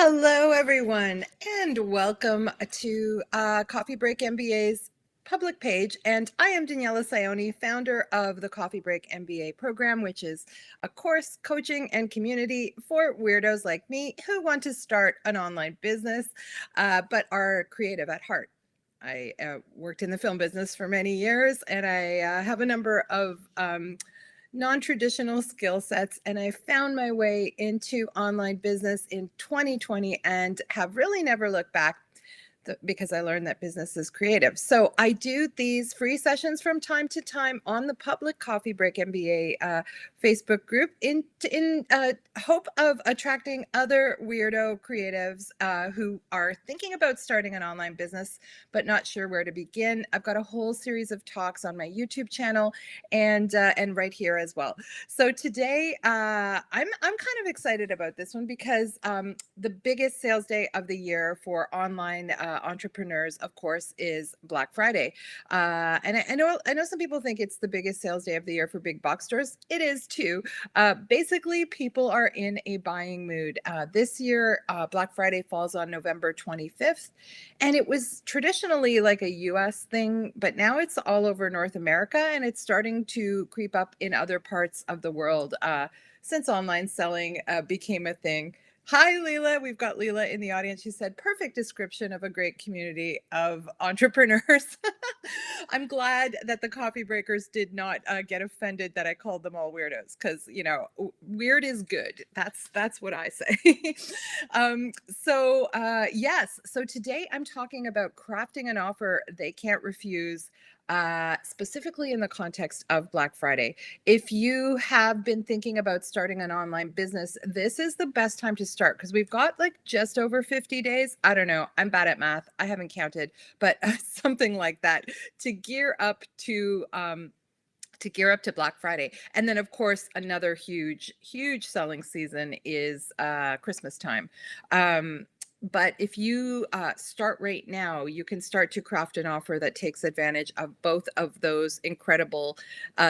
Hello, everyone, and welcome to Coffee Break MBA's public page. And I am Daniela Sioni, founder of the Coffee Break MBA program, which is a course, coaching, and community for weirdos like me who want to start an online business, but are creative at heart. I worked in the film business for many years, and I have a number of non-traditional skill sets, and I found my way into online business in 2020 and have really never looked back because I learned that business is creative. So I do these free sessions from time to time on the public Coffee Break MBA Facebook group in hope of attracting other weirdo creatives who are thinking about starting an online business but not sure where to begin. I've got a whole series of talks on my YouTube channel and right here as well. So today I'm kind of excited about this one because the biggest sales day of the year for online entrepreneurs, of course, is Black Friday. And I know some people think it's the biggest sales day of the year for big box stores. It is too. Basically, people are in a buying mood. This year, Black Friday falls on November 25th, and it was traditionally like a US thing, but now it's all over North America, and it's starting to creep up in other parts of the world since online selling became a thing. Hi, Leela. We've got Leela in the audience. She said, perfect description of a great community of entrepreneurs. I'm glad that the coffee breakers did not get offended that I called them all weirdos because, weird is good. That's what I say. Yes. So today I'm talking about crafting an offer they can't refuse, specifically in the context of Black Friday. If you have been thinking about starting an online business, this is the best time to start because we've got like just over 50 days. I don't know. I'm bad at math. I haven't counted, but something like that to gear up to Black Friday. And then of course, another huge selling season is Christmas time. But if you start right now, you can start to craft an offer that takes advantage of both of those incredible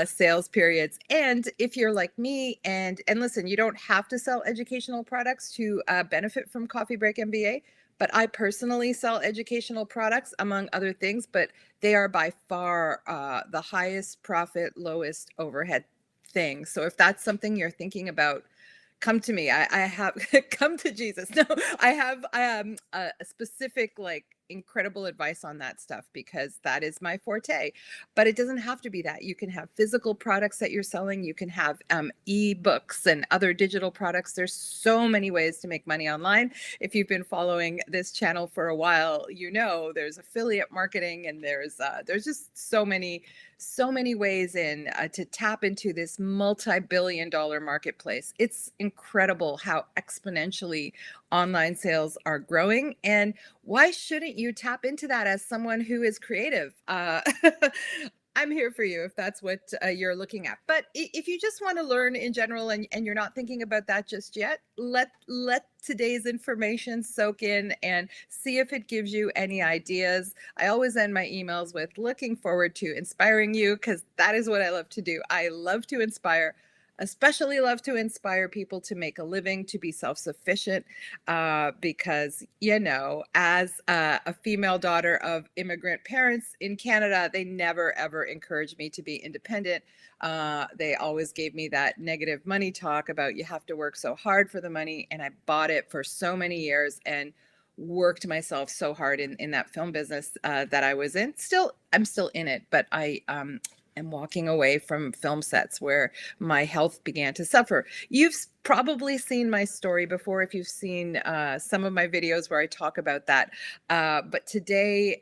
sales periods. And if you're like me, and listen, you don't have to sell educational products to benefit from Coffee Break MBA. But I personally sell educational products, among other things, but they are by far the highest profit, lowest overhead thing. So if that's something you're thinking about, come to me. I have come to Jesus. No, I have a specific, like, incredible advice on that stuff because that is my forte. But it doesn't have to be that. You can have physical products that you're selling. You can have e-books and other digital products. There's so many ways to make money online. If you've been following this channel for a while, there's affiliate marketing, and there's just so many ways to tap into this multi-billion-dollar marketplace. It's incredible how exponentially online sales are growing. And why shouldn't you tap into that as someone who is creative? I'm here for you if that's what you're looking at. But if you just want to learn in general and you're not thinking about that just yet, let today's information soak in and see if it gives you any ideas. I always end my emails with looking forward to inspiring you because that is what I love to do. I love to inspire. Especially love to inspire people to make a living, to be self-sufficient, because, as a female daughter of immigrant parents in Canada, they never, ever encouraged me to be independent. They always gave me that negative money talk about you have to work so hard for the money. And I bought it for so many years and worked myself so hard in that film business that I was in. I'm still in it, but I am walking away from film sets where my health began to suffer. You've probably seen my story before if you've seen some of my videos where I talk about that. But today,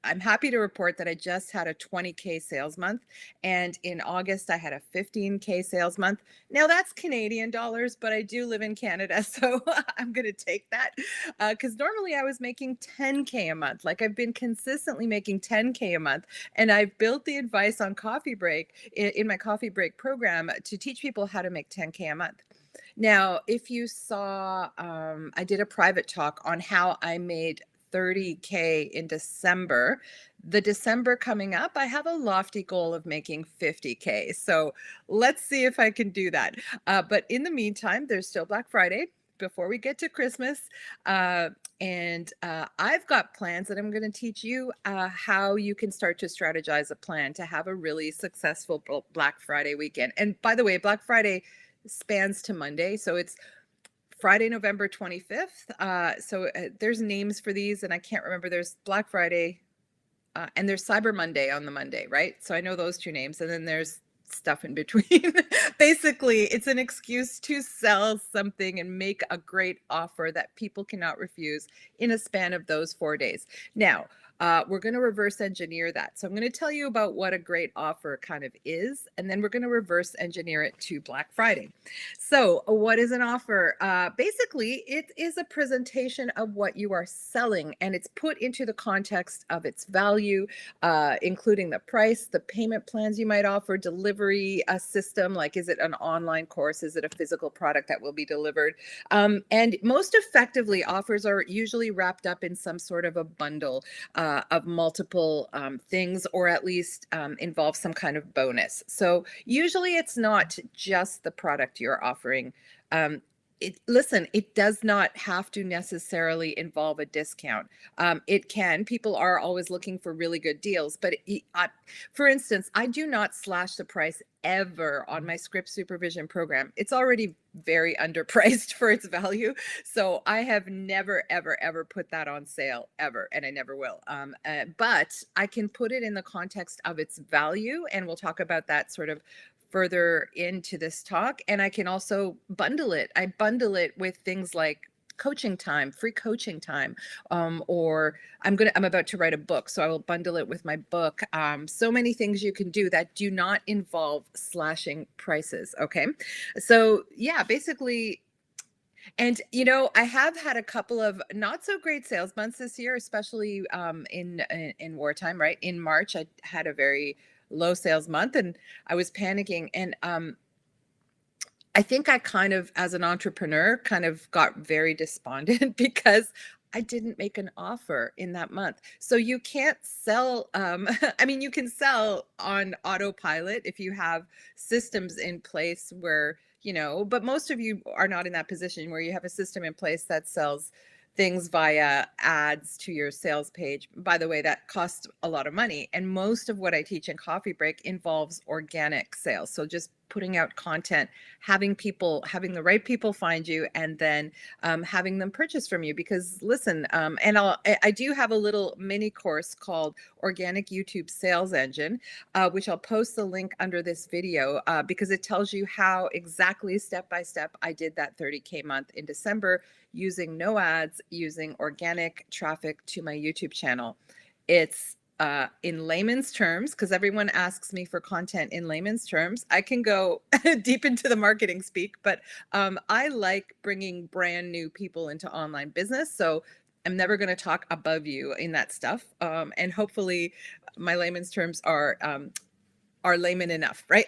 I'm happy to report that I just had a 20K sales month. And in August, I had a 15K sales month. Now that's Canadian dollars, but I do live in Canada. So I'm going to take that because normally I was making 10K a month. Like I've been consistently making 10K a month. And I've built the advice on Coffee Break in my Coffee Break program to teach people how to make 10K a month. Now, if you saw, I did a private talk on how I made 30K in December. The December coming up, I have a lofty goal of making 50K. So let's see if I can do that. But in the meantime, there's still Black Friday before we get to Christmas. And I've got plans that I'm going to teach you how you can start to strategize a plan to have a really successful Black Friday weekend. And by the way, Black Friday spans to Monday. So it's Friday, November 25th. There's names for these, and I can't remember. There's Black Friday and there's Cyber Monday on the Monday, right? So I know those two names. And then there's stuff in between. Basically, it's an excuse to sell something and make a great offer that people cannot refuse in a span of those 4 days. Now, we're going to reverse engineer that. So I'm going to tell you about what a great offer kind of is, and then we're going to reverse engineer it to Black Friday. So what is an offer? Basically, it is a presentation of what you are selling, and it's put into the context of its value, including the price, the payment plans you might offer, delivery system, like is it an online course? Is it a physical product that will be delivered? And most effectively, offers are usually wrapped up in some sort of a bundle of multiple things, or at least involve some kind of bonus. So usually it's not just the product you're offering. Listen, it does not have to necessarily involve a discount. It can. People are always looking for really good deals. But for instance, I do not slash the price ever on my script supervision program. It's already very underpriced for its value. So I have never, ever, ever put that on sale ever. And I never will. But I can put it in the context of its value. And we'll talk about that sort of further into this talk. And I can also bundle it. I bundle it with things like coaching time, free coaching time, or I'm about to write a book, so I will bundle it with my book. So many things you can do that do not involve slashing prices. Okay. So yeah, basically. And, I have had a couple of not so great sales months this year, especially in wartime, right? In March, I had a very low sales month and I was panicking. And I think I kind of, as an entrepreneur, kind of got very despondent because I didn't make an offer in that month. So you can't sell. I mean, you can sell on autopilot if you have systems in place where, but most of you are not in that position where you have a system in place that sells things via ads to your sales page. By the way, that costs a lot of money. And most of what I teach in Coffee Break involves organic sales. So just putting out content, having the right people find you, and then having them purchase from you. Because listen, and I do have a little mini course called Organic YouTube Sales Engine, which I'll post the link under this video because it tells you how exactly step by step I did that 30K month in December using no ads, using organic traffic to my YouTube channel. It's in layman's terms, because everyone asks me for content in layman's terms. I can go deep into the marketing speak, but I like bringing brand new people into online business. So I'm never going to talk above you in that stuff. And hopefully my layman's terms are layman enough, right?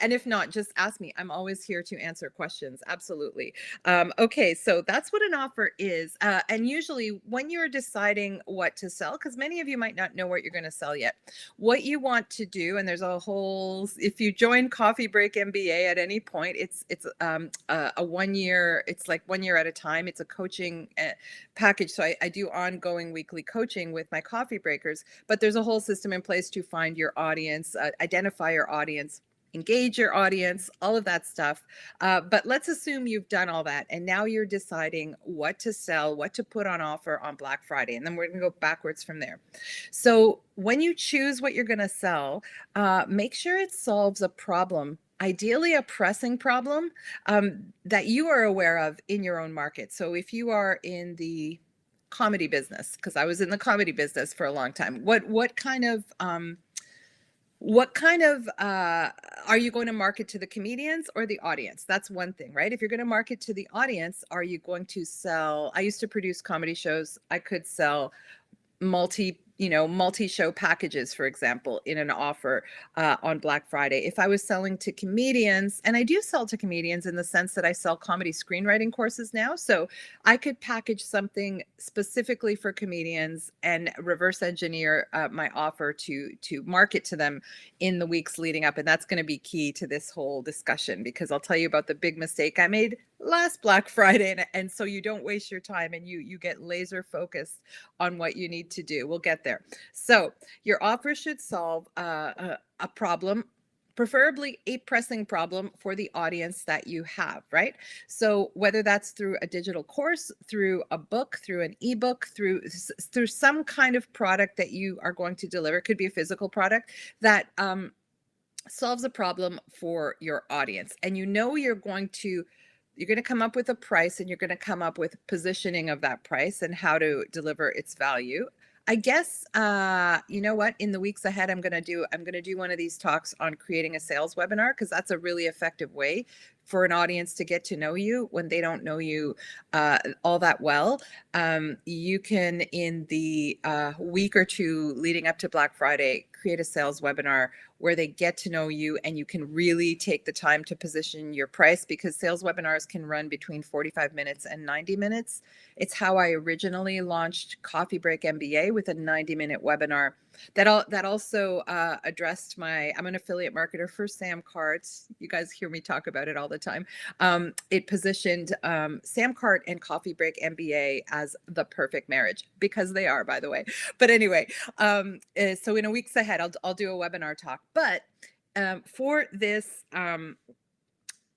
And if not, just ask me. I'm always here to answer questions. Absolutely. Okay, so that's what an offer is. And usually when you're deciding what to sell, because many of you might not know what you're going to sell yet, what you want to do, and there's a whole, if you join Coffee Break MBA at any point, it's a 1 year, it's like 1 year at a time. It's a coaching package. So I do ongoing weekly coaching with my coffee breakers, but there's a whole system in place to find your audience, identify your audience, engage your audience, all of that stuff. But let's assume you've done all that. And now you're deciding what to sell, what to put on offer on Black Friday. And then we're going to go backwards from there. So when you choose what you're going to sell, make sure it solves a problem, ideally a pressing problem that you are aware of in your own market. So if you are in the comedy business, because I was in the comedy business for a long time, what kind of are you going to market to the comedians or the audience? That's one thing, right? If you're going to market to the audience, are you going to sell? I used to produce comedy shows. I could sell multi-show packages, for example, in an offer on Black Friday. If I was selling to comedians, and I do sell to comedians in the sense that I sell comedy screenwriting courses now, so I could package something specifically for comedians and reverse engineer my offer to market to them in the weeks leading up. And that's going to be key to this whole discussion, because I'll tell you about the big mistake I made last Black Friday. And so you don't waste your time, and you get laser focused on what you need to do. We'll get there. So your offer should solve a problem, preferably a pressing problem for the audience that you have, right? So whether that's through a digital course, through a book, through an ebook, through some kind of product that you are going to deliver, it could be a physical product that solves a problem for your audience. And you're going to come up with a price, and you're going to come up with positioning of that price and how to deliver its value. I guess you know what, in the weeks ahead I'm going to do one of these talks on creating a sales webinar, because that's a really effective way for an audience to get to know you when they don't know you all that well. You can, in the week or two leading up to Black Friday, create a sales webinar where they get to know you, and you can really take the time to position your price, because sales webinars can run between 45 minutes and 90 minutes. It's how I originally launched Coffee Break MBA, with a 90-minute webinar that also addressed I'm an affiliate marketer for Sam Carts. You guys hear me talk about it all the time. It positioned Sam Cart and Coffee Break MBA as the perfect marriage, because they are, by the way. But anyway, so in a week's ahead, I'll do a webinar talk. But for this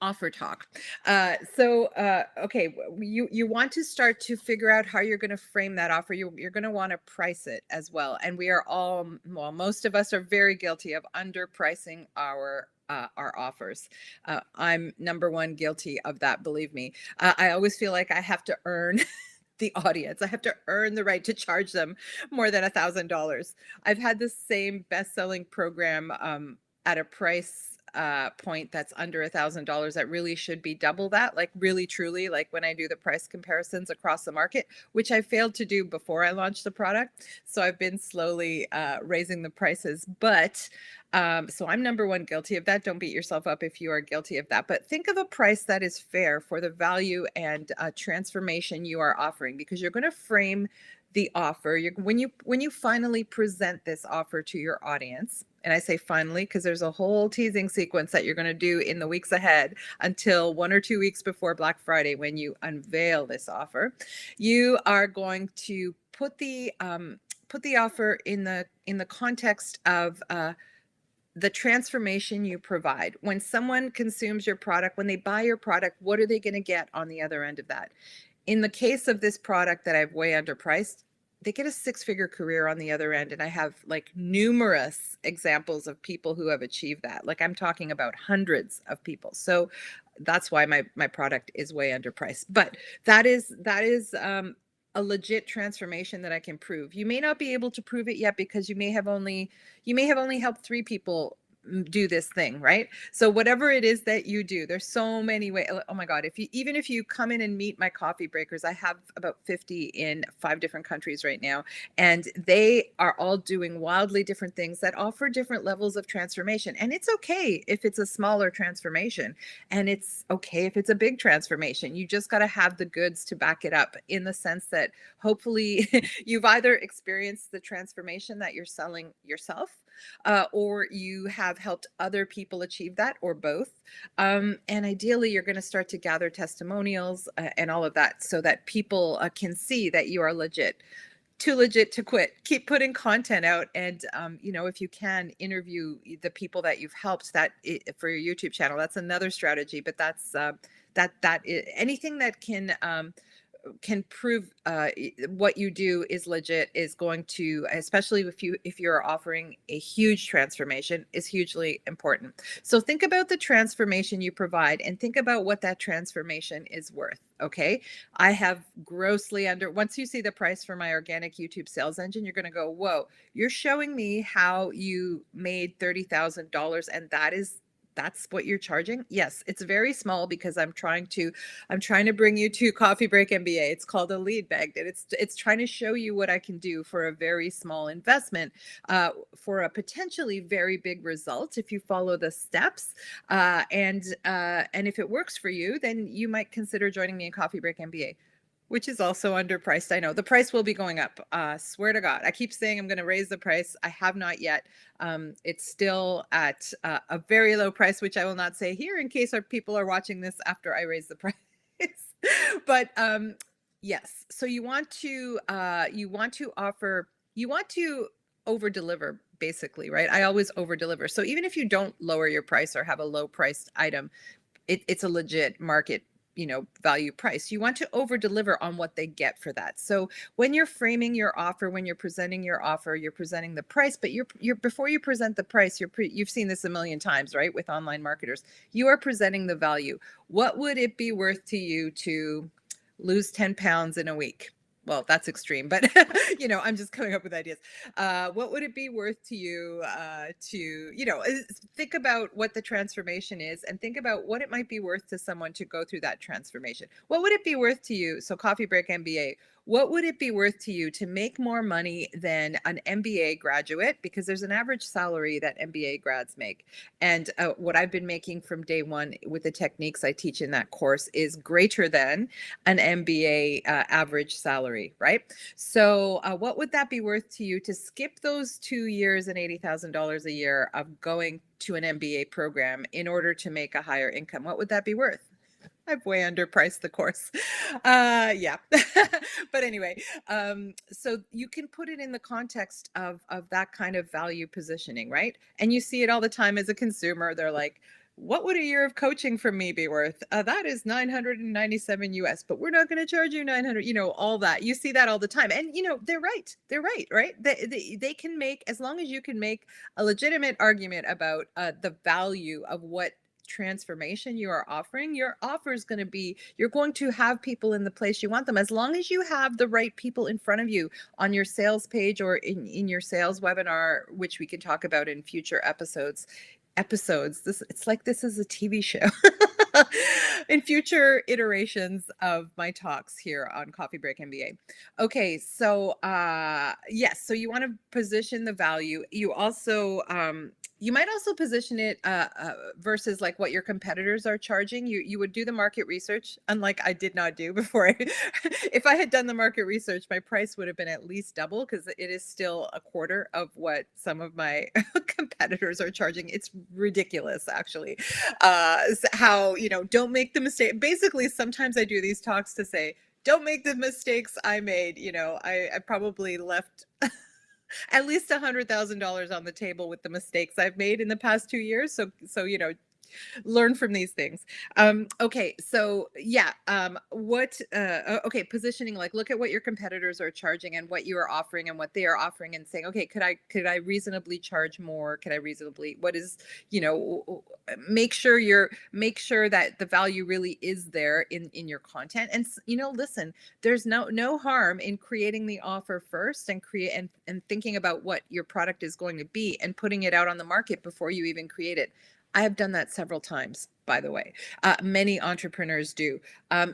offer talk. Okay, you want to start to figure out how you're going to frame that offer. You're going to want to price it as well. And we are all, well, most of us are very guilty of underpricing our offers. I'm number one guilty of that, believe me. I always feel like I have to earn the audience. I have to earn the right to charge them more than $1,000. I've had the same best-selling program at a price point that's under $1,000 that really should be double that, like really truly, like when I do the price comparisons across the market, which I failed to do before I launched the product. So I've been slowly raising the prices, but so I'm number one guilty of that. Don't beat yourself up if you are guilty of that, but think of a price that is fair for the value and transformation you are offering, because you're going to frame the offer. When you finally present this offer to your audience, and I say finally because there's a whole teasing sequence that you're going to do in the weeks ahead until 1 or 2 weeks before Black Friday, when you unveil this offer, you are going to put the offer in the context of the transformation you provide. When someone consumes your product, when they buy your product, what are they going to get on the other end of that? In the case of this product that I've way underpriced, they get a 6-figure career on the other end. And I have like numerous examples of people who have achieved that. Like I'm talking about hundreds of people. So that's why my product is way underpriced. But that is a legit transformation that I can prove. You may not be able to prove it yet, because you may have only helped 3 people do this thing, right? So whatever it is that you do, there's so many ways. Oh my God, even if you come in and meet my coffee breakers, I have about 50 in 5 different countries right now, and they are all doing wildly different things that offer different levels of transformation. And it's okay if it's a smaller transformation, and it's okay if it's a big transformation. You just got to have the goods to back it up, in the sense that hopefully you've either experienced the transformation that you're selling yourself, or you have helped other people achieve that, or both. And ideally, you're going to start to gather testimonials and all of that, so that people can see that you are legit. Too legit to quit. Keep putting content out, and if you can, interview the people that you've helped for your YouTube channel. That's another strategy, but that's anything that can prove what you do is legit is going to, especially if you're offering a huge transformation, is hugely important. So think about the transformation you provide, and think about what that transformation is worth. Okay, I have grossly once you see the price for my organic YouTube sales engine, you're going to go, whoa, you're showing me how you made $30,000, and that is That's what you're charging? Yes, it's very small because I'm trying to bring you to Coffee Break MBA. It's called a lead magnet. It's trying to show you what I can do for a very small investment, for a potentially very big result if you follow the steps. And if it works for you, then you might consider joining me in Coffee Break MBA, which is also underpriced. I know the price will be going up. Swear to God. I keep saying I'm going to raise the price. I have not yet. It's still at a very low price, which I will not say here in case our people are watching this after I raise the price. But yes, so you want to over deliver basically, right? I always over deliver. So even if you don't lower your price or have a low priced item, it's a legit market, value price. You want to over deliver on what they get for that. So when you're framing your offer, when you're presenting your offer, you're presenting the price, but you're before you present the price, you've seen this a million times, right? With online marketers, you are presenting the value. What would it be worth to you to lose 10 pounds in a week? Well, that's extreme, but I'm just coming up with ideas. What would it be worth to you think about what the transformation is and think about what it might be worth to someone to go through that transformation. What would it be worth to you? So Coffee Break MBA, what would it be worth to you to make more money than an MBA graduate? Because there's an average salary that MBA grads make. And what I've been making from day one with the techniques I teach in that course is greater than an MBA average salary, right? So what would that be worth to you to skip those 2 years and $80,000 a year of going to an MBA program in order to make a higher income? What would that be worth? I've way underpriced the course. Yeah. But anyway, so you can put it in the context of that kind of value positioning, right? And you see it all the time as a consumer. They're like, what would a year of coaching from me be worth? That is 997 US, but we're not going to charge you 900, all that. You see that all the time. And, they're right. They're right, right? They can make, as long as you can make a legitimate argument about the value of what transformation you are offering, your offer is going to be, you're going to have people in the place you want them, as long as you have the right people in front of you on your sales page or in your sales webinar, which we can talk about in future episodes. It's like this is a TV show. In future iterations of my talks here on Coffee Break MBA. Okay, so yes, so you want to position the value. You might also position it versus like what your competitors are charging. You would do the market research, unlike I did not do before. If I had done the market research, my price would have been at least double, because it is still a quarter of what some of my competitors are charging. It's ridiculous, actually. How, don't make the mistake. Basically, sometimes I do these talks to say, don't make the mistakes I made. I probably left at least $100,000 on the table with the mistakes I've made in the past 2 years. So learn from these things. Okay, so yeah, okay, positioning, like look at what your competitors are charging and what you are offering and what they are offering, and saying, okay, could I reasonably charge more? Could I reasonably, what is, make sure that the value really is there in your content. And listen, there's no harm in creating the offer first and thinking about what your product is going to be and putting it out on the market before you even create it. I have done that several times, by the way. Many entrepreneurs do.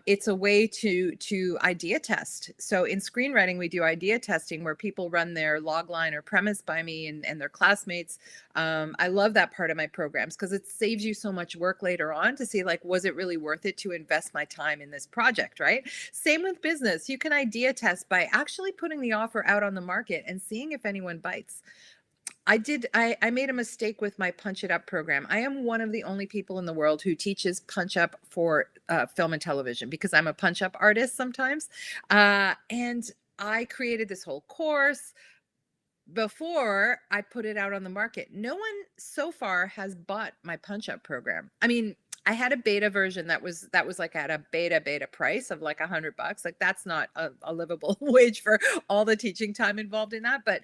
It's a way to idea test. So in screenwriting, we do idea testing where people run their log line or premise by me and their classmates. I love that part of my programs because it saves you so much work later on to see, like, was it really worth it to invest my time in this project, right? Same with business. You can idea test by actually putting the offer out on the market and seeing if anyone bites. I made a mistake with my Punch It Up program. I am one of the only people in the world who teaches Punch Up for film and television, because I'm a Punch Up artist sometimes. And I created this whole course before I put it out on the market. No one so far has bought my Punch Up program. I mean, I had a beta version that was like at a beta price of like $100. Like, that's not a livable wage for all the teaching time involved in that. But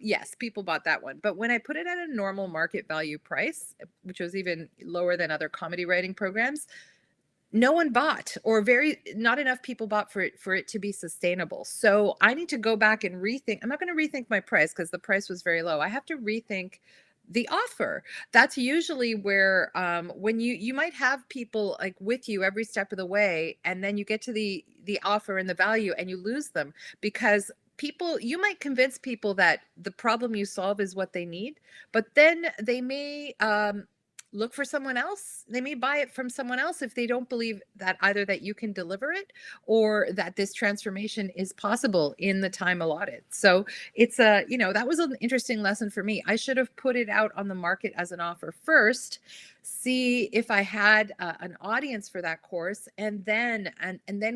yes, people bought that one. But when I put it at a normal market value price, which was even lower than other comedy writing programs, no one bought, or not enough people bought for it to be sustainable. So I need to go back and rethink. I'm not going to rethink my price because the price was very low. I have to rethink the offer. That's usually where when you might have people like with you every step of the way, and then you get to the offer and the value and you lose them because people, you might convince people that the problem you solve is what they need, but then they may look for someone else. They may buy it from someone else if they don't believe that either that you can deliver it or that this transformation is possible in the time allotted. So it's a, you know, that was an interesting lesson for me. I should have put it out on the market as an offer first, see if I had an audience for that course, and then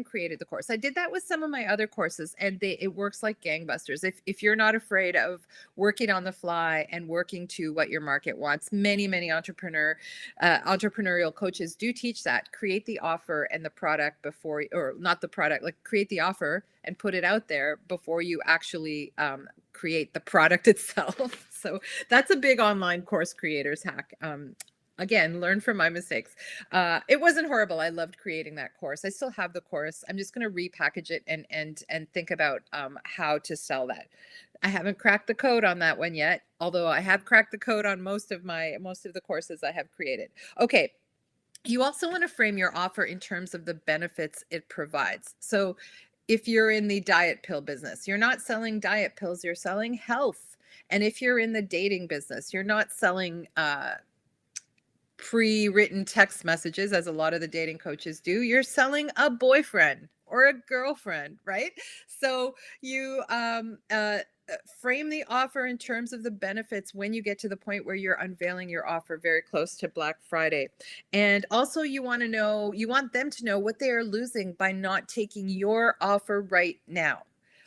created the course. I did that with some of my other courses, and it works like gangbusters. If you're not afraid of working on the fly and working to what your market wants, many entrepreneurial coaches do teach that. Create the offer and the product before, or not the product, like create the offer and put it out there before you actually create the product itself. So that's a big online course creators hack. Again, learn from my mistakes. It wasn't horrible. I loved creating that course. I still have the course. I'm just going to repackage it and think about how to sell that. I haven't cracked the code on that one yet, although I have cracked the code on most of the courses I have created. Okay. You also want to frame your offer in terms of the benefits it provides. So if you're in the diet pill business, you're not selling diet pills, you're selling health. And if you're in the dating business, you're not selling pre-written text messages, as a lot of the dating coaches do. You're selling a boyfriend or a girlfriend, right? So you frame the offer in terms of the benefits when you get to the point where you're unveiling your offer very close to Black Friday. And also you want them to know what they are losing by not taking your offer right now.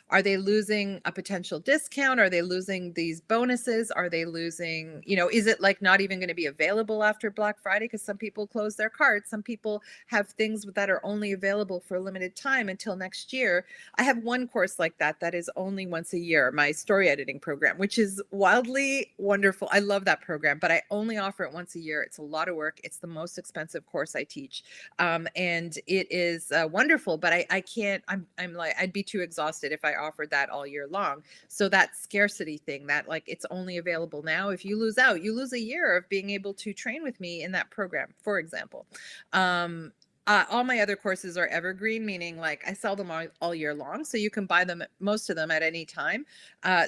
Are they losing a potential discount? Are they losing these bonuses? Are they losing, is it like not even going to be available after Black Friday? Because some people close their carts. Some people have things that are only available for a limited time until next year. I have one course like that is only once a year, my story editing program, which is wildly wonderful. I love that program, but I only offer it once a year. It's a lot of work. It's the most expensive course I teach. And it is wonderful, but I can't, I'm like, I'd be too exhausted if I offered that all year long. So that scarcity thing, that like it's only available now, if you lose out, you lose a year of being able to train with me in that program, for example. All my other courses are evergreen, meaning like I sell them all year long. So you can buy them, most of them, at any time.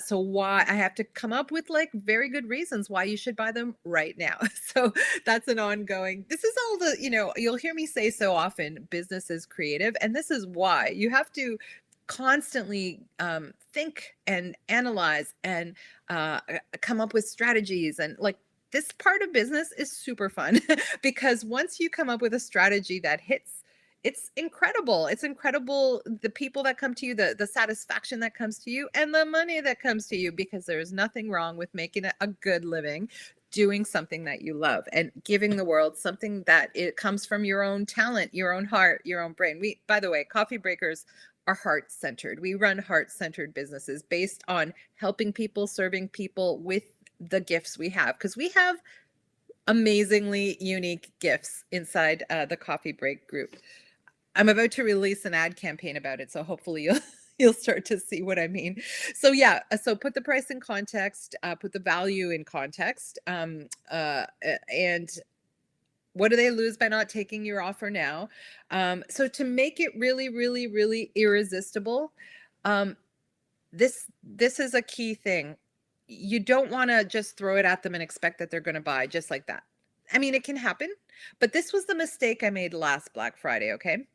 So why I have to come up with like very good reasons why you should buy them right now. So that's an ongoing, this is all the, you'll hear me say so often, business is creative. And this is why you have to constantly think and analyze and come up with strategies. And like, this part of business is super fun because once you come up with a strategy that hits, it's incredible. It's incredible, the people that come to you, the satisfaction that comes to you, and the money that comes to you, because there's nothing wrong with making a good living doing something that you love and giving the world something that it comes from your own talent, your own heart, your own brain. By the way, Coffee Breakers are heart-centered. We run heart-centered businesses based on helping people, serving people with the gifts we have, because we have amazingly unique gifts inside the Coffee Break group. I'm about to release an ad campaign about it, so hopefully you'll start to see what I mean. So yeah, so put the price in context, put the value in context, and what do they lose by not taking your offer now? So to make it really, really, really irresistible, this is a key thing. You don't want to just throw it at them and expect that they're going to buy just like that. I mean, it can happen, but this was the mistake I made last Black Friday, okay?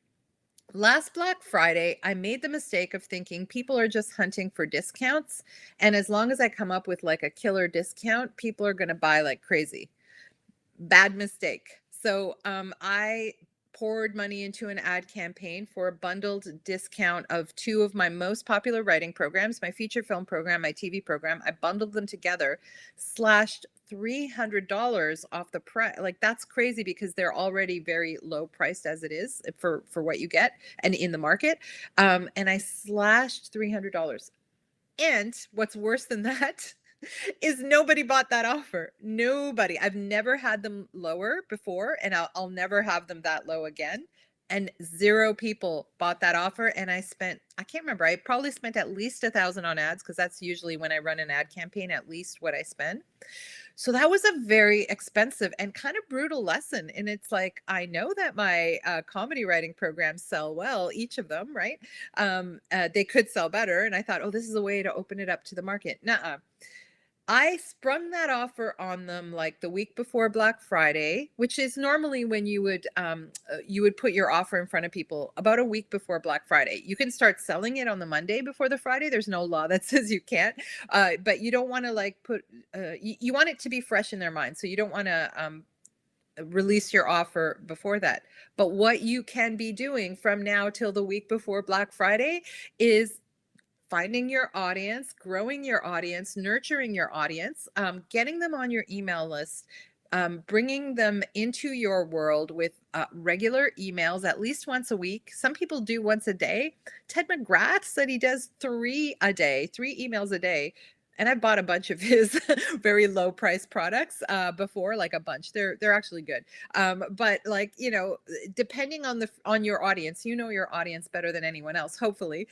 Last Black Friday, I made the mistake of thinking people are just hunting for discounts. And as long as I come up with like a killer discount, people are going to buy like crazy. Bad mistake. So I poured money into an ad campaign for a bundled discount of two of my most popular writing programs, my feature film program, my TV program. I bundled them together, slashed $300 off the price. Like, that's crazy because they're already very low priced as it is for what you get and in the market. And I slashed $300. And what's worse than that is nobody bought that offer. Nobody. I've never had them lower before, and I'll never have them that low again. and 0 people bought that offer. And I can't remember, I probably spent at least 1,000 on ads, because that's usually when I run an ad campaign, at least what I spend. So that was a very expensive and kind of brutal lesson. And it's like, I know that my comedy writing programs sell well, each of them, right? They could sell better. And I thought, oh, this is a way to open it up to the market. Nuh-uh. I sprung that offer on them like the week before Black Friday, which is normally when you would put your offer in front of people about a week before Black Friday. You can start selling it on the Monday before the Friday. There's no law that says you can't, but you don't want to like you want it to be fresh in their mind. So you don't want to release your offer before that. But what you can be doing from now till the week before Black Friday is finding your audience, growing your audience, nurturing your audience, getting them on your email list, bringing them into your world with regular emails at least once a week. Some people do once a day. Ted McGrath said he does 3 a day, 3 emails a day. And I've bought a bunch of his very low price products before, like a bunch. They're actually good. But like, depending on your audience, your audience better than anyone else, hopefully.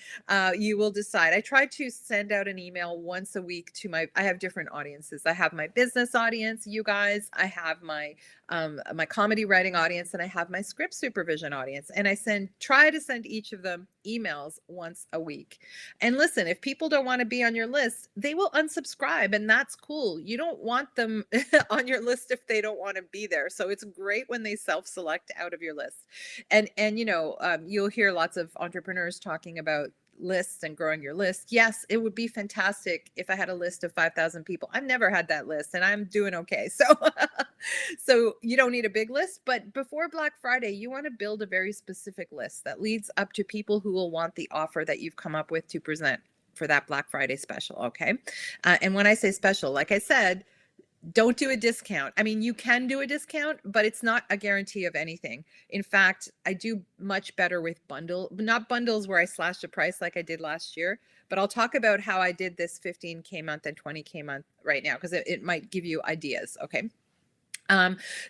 You will decide. I try to send out an email once a week to I have different audiences. I have my business audience, you guys. I have my comedy writing audience, and I have my script supervision audience. And I try to send each of them emails once a week. And listen, if people don't want to be on your list, they will unsubscribe, and that's cool. You don't want them on your list if they don't want to be there. So it's great when they self-select out of your list. And you'll hear lots of entrepreneurs talking about lists and growing your list. Yes, it would be fantastic if I had a list of 5,000 people. I've never had that list, and I'm doing okay. So so you don't need a big list, but before Black Friday, you want to build a very specific list that leads up to people who will want the offer that you've come up with to present for that Black Friday special. Okay. And when I say special, like I said, don't do a discount. I mean, you can do a discount, but it's not a guarantee of anything. In fact, I do much better with not bundles where I slashed the price like I did last year, but I'll talk about how I did this 15K month and 20K month right now, because it might give you ideas. Okay.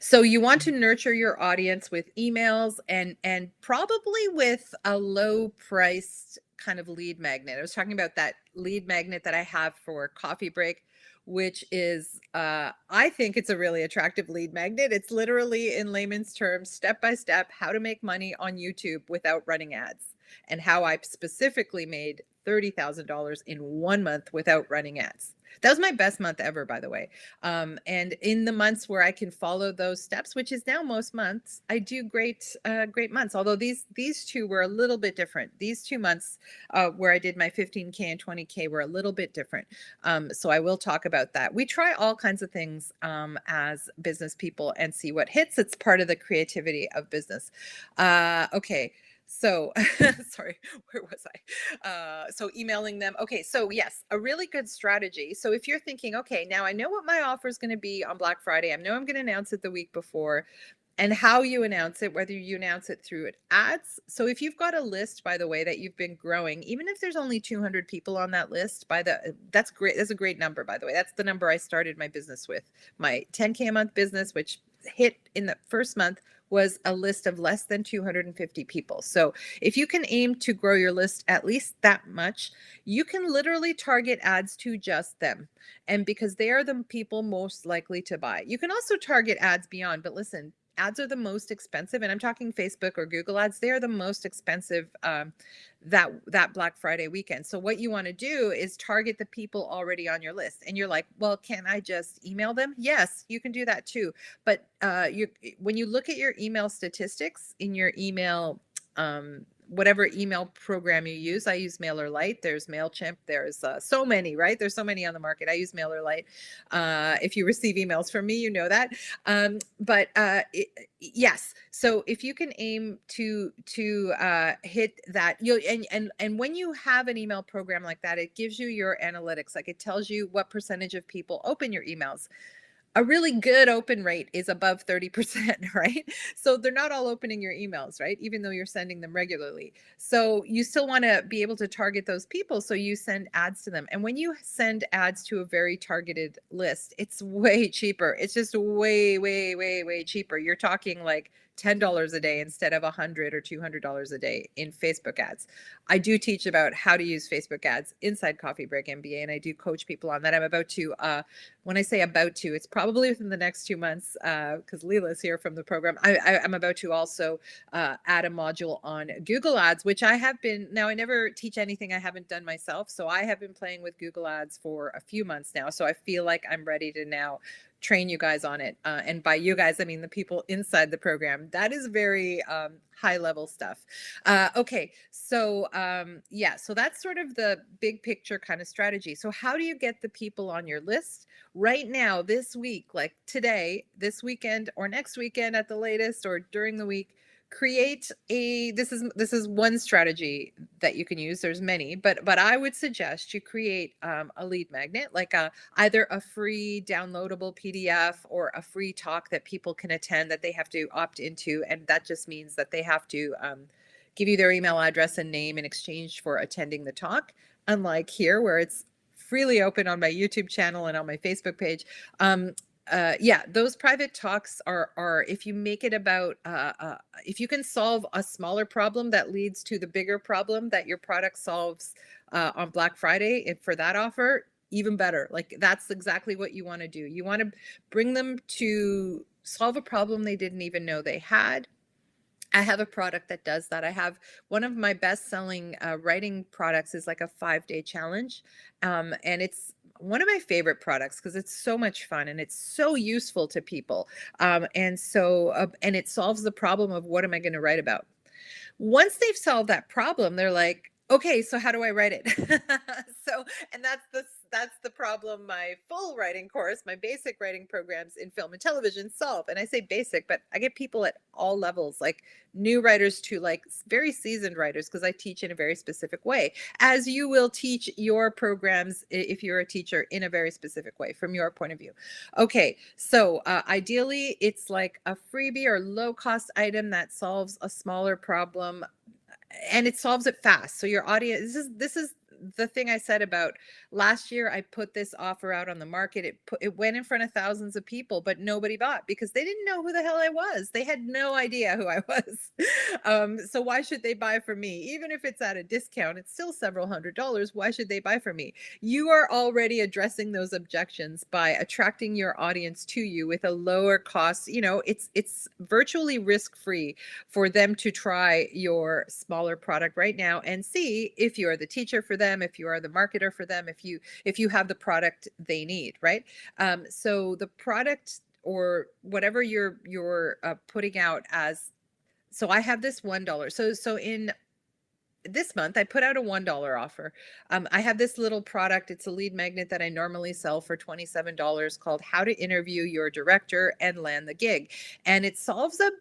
So you want to nurture your audience with emails and probably with a low priced kind of lead magnet. I was talking about that lead magnet that I have for Coffee Break, which is, I think it's a really attractive lead magnet. It's literally, in layman's terms, step by step, how to make money on YouTube without running ads, and how I specifically made $30,000 in 1 month without running ads. That was my best month ever, by the way. And in the months where I can follow those steps, which is now most months, I do great months. Although these 2 were a little bit different. These 2 months where I did my 15K and 20K were a little bit different. So I will talk about that. We try all kinds of things as business people and see what hits. It's part of the creativity of business. Okay. So, sorry, where was I? So emailing them. Okay. So yes, a really good strategy. So if you're thinking, okay, now I know what my offer is going to be on Black Friday. I know I'm going to announce it the week before, and how you announce it, whether you announce it through ads. So if you've got a list, by the way, that you've been growing, even if there's only 200 people on that list, that's great. That's a great number, by the way. That's the number I started my business with. My 10K a month business, which hit in the first month, was a list of less than 250 people. So if you can aim to grow your list at least that much, you can literally target ads to just them. And because they are the people most likely to buy. You can also target ads beyond, but listen, ads are the most expensive, and I'm talking Facebook or Google ads. They are the most expensive that Black Friday weekend. So what you want to do is target the people already on your list. And you're like, well, can I just email them? Yes, you can do that too. But when you look at your email statistics in your email, whatever email program you use. I use MailerLite. There's MailChimp. There's so many, right? There's so many on the market. I use MailerLite. If you receive emails from me, you know that. Yes. So if you can aim to hit that, and when you have an email program like that, it gives you your analytics. Like, it tells you what percentage of people open your emails. A really good open rate is above 30%, right? So they're not all opening your emails, right? Even though you're sending them regularly. So you still want to be able to target those people. So you send ads to them. And when you send ads to a very targeted list, it's way cheaper. It's just way, way, way, way cheaper. You're talking like $10 a day instead of $100 or $200 a day in Facebook ads. I do teach about how to use Facebook ads inside Coffee Break MBA, and I do coach people on that. I'm about to, when I say about to, it's probably within the next 2 months, because Leela's here from the program. I'm about to also add a module on Google Ads, which I have been, now I never teach anything I haven't done myself. So I have been playing with Google Ads for a few months now. So I feel like I'm ready to now train you guys on it. And by you guys, I mean the people inside the program. That is very high level stuff. Okay, so yeah, so that's sort of the big picture kind of strategy. So how do you get the people on your list right now, this week, like today, this weekend, or next weekend at the latest, or during the week? Create a, this is one strategy that you can use. There's many, but I would suggest you create a lead magnet, like either a free downloadable PDF or a free talk that people can attend that they have to opt into, and that just means that they have to give you their email address and name in exchange for attending the talk, unlike here where it's freely open on my YouTube channel and on my Facebook page. Yeah, those private talks are if you make it about, if you can solve a smaller problem that leads to the bigger problem that your product solves on Black Friday for that offer, even better. Like that's exactly what you want to do. You want to bring them to solve a problem they didn't even know they had. I have a product that does that. I have one of my best-selling writing products is like a 5-day challenge. And it's one of my favorite products because it's so much fun and it's so useful to people. And it solves the problem of what am I going to write about? Once they've solved that problem, they're like, okay, so how do I write it? So, and that's the problem my full writing course, my basic writing programs in film and television solve. And I say basic, but I get people at all levels, like new writers to like very seasoned writers, because I teach in a very specific way, as you will teach your programs if you're a teacher in a very specific way from your point of view. Okay, so ideally it's like a freebie or low cost item that solves a smaller problem, and it solves it fast. So your audience, this is the thing I said about last year. I put this offer out on the market. It went in front of thousands of people, but nobody bought because they didn't know who the hell I was. They had no idea who I was. So why should they buy from me? Even if it's at a discount, it's still several $100s. Why should they buy from me? You are already addressing those objections by attracting your audience to you with a lower cost. You know, it's virtually risk-free for them to try your smaller product right now and see if you are the teacher for them, if you are the marketer for them, if you have the product they need, right? So the product or whatever you're putting out as, so I have this $1. So in this month, I put out a $1 offer. I have this little product. It's a lead magnet that I normally sell for $27 called How to Interview Your Director and Land the Gig. And it solves a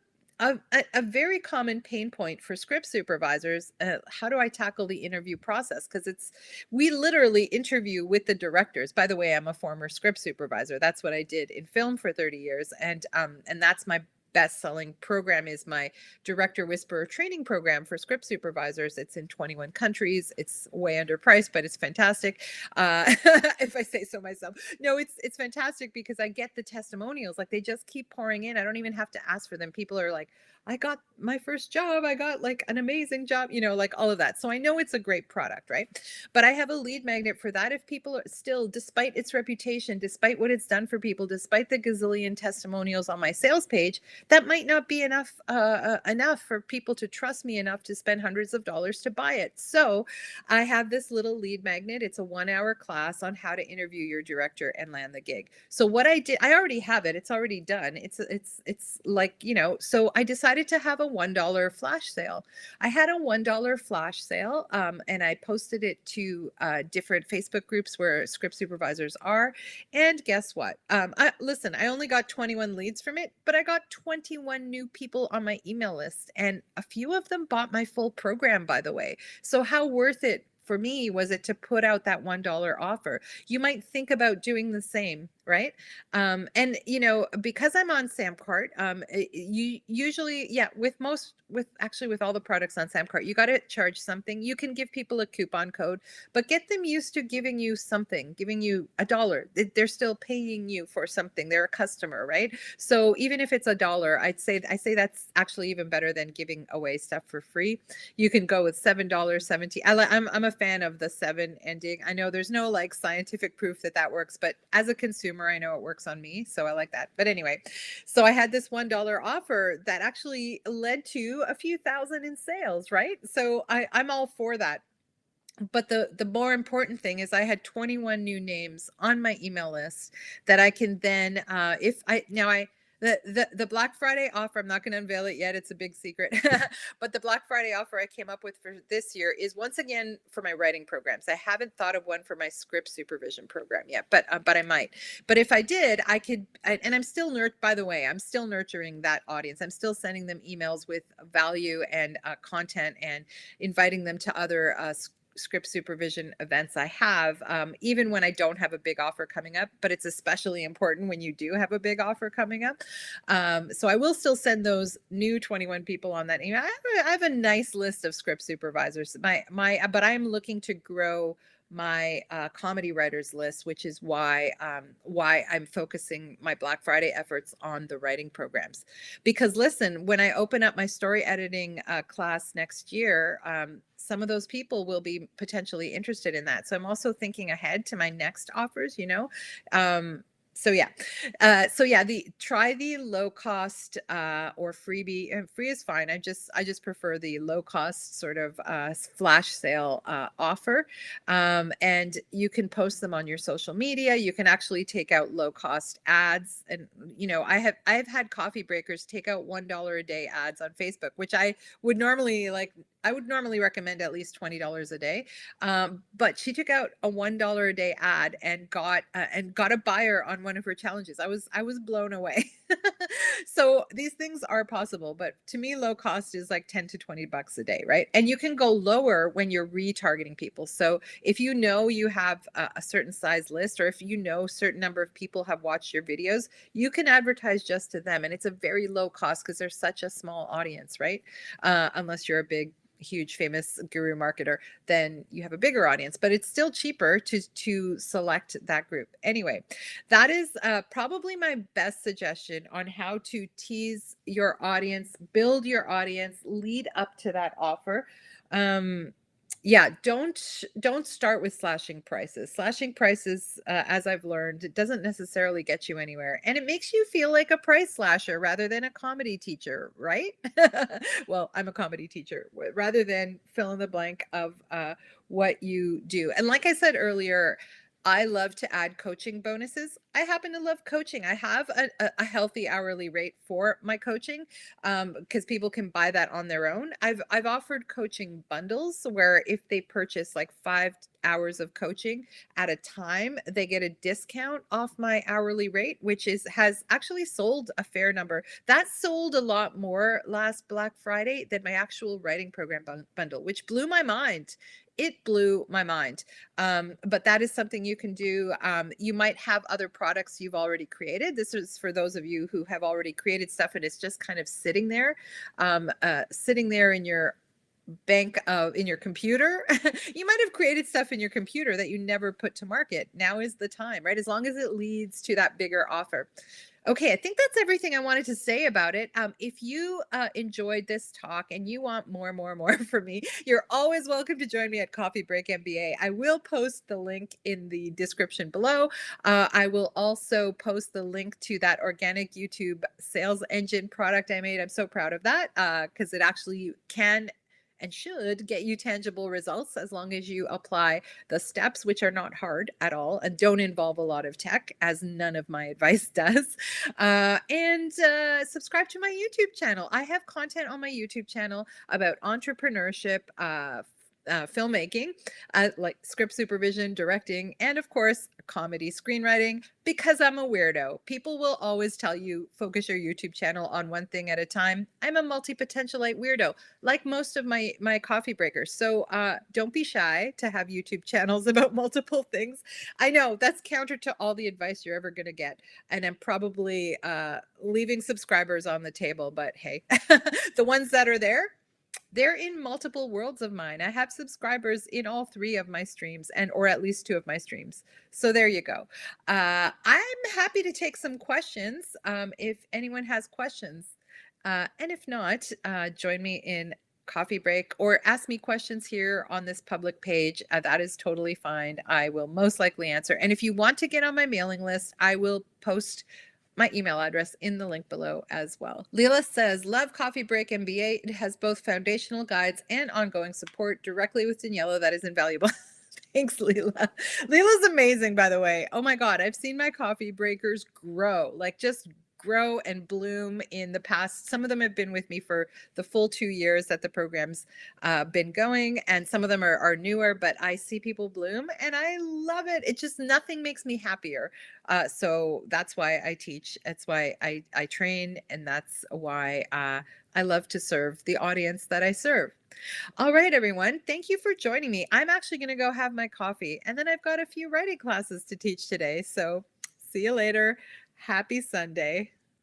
very common pain point for script supervisors. How do I tackle the interview process? Because we literally interview with the directors. By the way, I'm a former script supervisor. That's what I did in film for 30 years. And that's my best-selling program, is my Director Whisperer training program for script supervisors. It's in 21 countries. It's way underpriced, but it's fantastic. If I say so myself. No, it's fantastic because I get the testimonials. Like they just keep pouring in. I don't even have to ask for them. People are like, I got my first job. I got like an amazing job, you know, like all of that. So I know it's a great product, right? But I have a lead magnet for that. If people are still, despite its reputation, despite what it's done for people, despite the gazillion testimonials on my sales page, that might not be enough for people to trust me enough to spend hundreds of dollars to buy it. So I have this little lead magnet. It's a 1-hour class on how to interview your director and land the gig. So what I did, I already have it. It's already done. It's like, you know, so I decided to have a $1 flash sale. I had a $1 flash sale, and I posted it to different Facebook groups where script supervisors are. And guess what? Listen, I only got 21 leads from it, but I got 21 new people on my email list, and a few of them bought my full program, by the way. So how worth it for me was it to put out that $1 offer? You might think about doing the same. right? And because I'm on Samcart, you usually, yeah, with all the products on Samcart, you got to charge something. You can give people a coupon code, but get them used to giving you something, giving you $1. They're still paying you for something. They're a customer, right? So even if it's $1, I say that's actually even better than giving away stuff for free. You can go with $7, 17. I'm a fan of the 7 ending. I know there's no like scientific proof that works, but as a consumer, I know it works on me, so I like that. But anyway, so I had this $1 offer that actually led to a few thousand in sales, right? So I'm all for that. But the more important thing is I had 21 new names on my email list that I can then, if I now I the Black Friday offer, I'm not going to unveil it yet, it's a big secret. But the Black Friday offer I came up with for this year is once again for my writing programs. I haven't thought of one for my script supervision program yet, but I might. But if I did, and I'm still by the way, I'm still nurturing that audience. I'm still sending them emails with value and content, and inviting them to other script supervision events I have, even when I don't have a big offer coming up, but it's especially important when you do have a big offer coming up. So I will still send those new 21 people on that email. I have a nice list of script supervisors. But I'm looking to grow my comedy writers list, which is why I'm focusing my Black Friday efforts on the writing programs. Because listen, when I open up my story editing class next year, some of those people will be potentially interested in that. So I'm also thinking ahead to my next offers, so yeah, try the low cost or freebie. And free is fine. I just prefer the low cost sort of flash sale offer. And you can post them on your social media. You can actually take out low cost ads. And I've had coffee breakers take out $1 a day ads on Facebook, which I would normally recommend at least $20 a day. But she took out a $1 a day ad and got a buyer on one of her challenges. I was blown away. So these things are possible, but to me, low cost is like 10 to 20 bucks a day, right? And you can go lower when you're retargeting people. So if you know you have a certain size list, or if you know a certain number of people have watched your videos, you can advertise just to them. And it's a very low cost because they're such a small audience, right? Unless you're a big, huge, famous guru marketer, then you have a bigger audience, but it's still cheaper to select that group. Anyway, that is probably my best suggestion on how to tease your audience, build your audience, lead up to that offer. Yeah, don't start with slashing prices. Slashing prices, as I've learned, it doesn't necessarily get you anywhere, and it makes you feel like a price slasher rather than a comedy teacher, right? Well, I'm a comedy teacher, rather than fill in the blank of what you do. And like I said earlier, I love to add coaching bonuses. I happen to love coaching. I have a healthy hourly rate for my coaching, because people can buy that on their own. I've offered coaching bundles where if they purchase like 5 hours of coaching at a time, they get a discount off my hourly rate, which has actually sold a fair number. That sold a lot more last Black Friday than my actual writing program bundle, which blew my mind. It blew my mind. But that is something you can do. You might have other products you've already created. This is for those of you who have already created stuff and it's just kind of sitting there in your bank in your computer. You might have created stuff in your computer that you never put to market. Now is the time, right? As long as it leads to that bigger offer. Okay, I think that's everything I wanted to say about it. If you enjoyed this talk and you want more from me, you're always welcome to join me at Coffee Break MBA. I will post the link in the description below. I will also post the link to that organic YouTube sales engine product I made. I'm so proud of that because it actually can and should get you tangible results as long as you apply the steps, which are not hard at all and don't involve a lot of tech, as none of my advice does. And subscribe to my YouTube channel. I have content on my YouTube channel about entrepreneurship, filmmaking, like script supervision, directing, and of course, comedy screenwriting, because I'm a weirdo. People will always tell you focus your YouTube channel on one thing at a time. I'm a multi-potentialite weirdo, like most of my coffee breakers. So don't be shy to have YouTube channels about multiple things. I know that's counter to all the advice you're ever going to get, and I'm probably leaving subscribers on the table, but hey, the ones that are there, they're in multiple worlds of mine. I have subscribers in all three of my streams, and or at least two of my streams. So there you go. I'm happy to take some questions if anyone has questions. And if not, join me in coffee break or ask me questions here on this public page. That is totally fine. I will most likely answer. And if you want to get on my mailing list, I will post my email address in the link below as well. Leela says, love Coffee Break MBA. It has both foundational guides and ongoing support directly with Daniela. That is invaluable. Thanks, Leela. Leela's amazing, by the way. Oh my God, I've seen my coffee breakers grow, like just grow and bloom in the past. Some of them have been with me for the full 2 years that the program's been going, and some of them are newer, but I see people bloom and I love it. It just, nothing makes me happier. So that's why I teach. That's why I train, and that's why I love to serve the audience that I serve. All right, everyone. Thank you for joining me. I'm actually going to go have my coffee, and then I've got a few writing classes to teach today. So see you later. Happy Sunday.